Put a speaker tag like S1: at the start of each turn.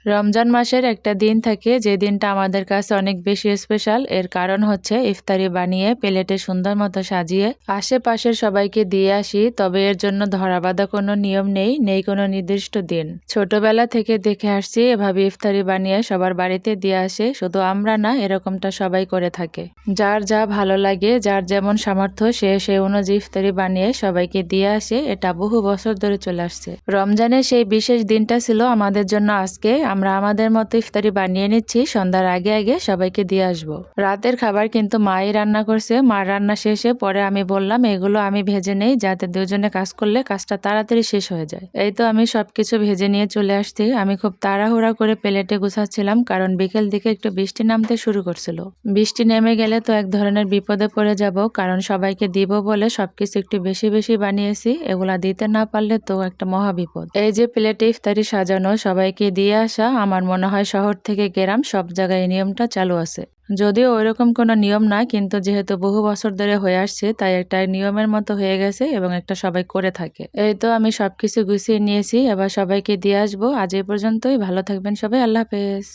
S1: রমজান মাসের একটা দিন থাকে যে দিনটা আমাদের কাছে অনেক বেশি স্পেশাল। এর কারণ হচ্ছে ইফতারি বানিয়ে প্লেটে সুন্দর মতো সাজিয়ে আশেপাশের সবাইকে দিয়ে আসি। তবে এর জন্য ধরাবাঁধা কোনো নিয়ম নেই কোনো নির্দিষ্ট দিন। ছোটবেলা থেকে দেখে আসছি এভাবে ইফতারি বানিয়ে সবার বাড়িতে দিয়ে আসে। শুধু আমরা না, এরকমটা সবাই করে থাকে। যার যা ভালো লাগে, যার যেমন সামর্থ্য, সে অনুযায়ী ইফতারি বানিয়ে সবাইকে দিয়ে আসে। এটা বহু বছর ধরে চলে আসছে। রমজানের সেই বিশেষ দিনটা ছিল আমাদের জন্য আজকে। আমরা আমাদের মতো ইফতারি বানিয়ে নিচ্ছি, সন্ধ্যার আগে আগে সবাইকে দিয়ে আসবো। রাতের খাবার কিন্তু মাই রান্না করছে। মার রান্না শেষে পরে আমি বললাম এগুলো আমি ভেজে নেই, যাতে দুজনে কাজ করলে কাজটা তাড়াতাড়ি শেষ হয়ে যায়। এই তো আমি সবকিছু ভেজে নিয়ে চলে আসছি। আমি খুব তাড়াহুড়া করে প্লেটে গুছাচ্ছিলাম, কারণ বিকেল দিকে একটু বৃষ্টি নামতে শুরু করছিল। বৃষ্টি নেমে গেলে তো এক ধরনের বিপদে পড়ে যাব, কারণ সবাইকে দিব বলে সবকিছু একটু বেশি বেশি বানিয়েছি। এগুলা দিতে না পারলে তো একটা মহা বিপদ। এই যে প্লেটে ইফতারি সাজানো, সবাইকে দিয়ে আসা, আমার মনে হয় শহর থেকে গ্রাম সব জায়গায় এই নিয়মটা চালু আছে। যদিও ওইরকম কোনো নিয়ম না, কিন্তু যেহেতু বহু বছর ধরে হয়ে আসছে তাই একটা নিয়মের মতো হয়ে গেছে এবং একটা সবাই করে থাকে। এই তো আমি সবকিছু গুছিয়ে নিয়েছি, এবার সবাইকে দিয়ে আসবো। আজ এই পর্যন্তই। ভালো থাকবেন সবাই। আল্লাহ হাফেজ।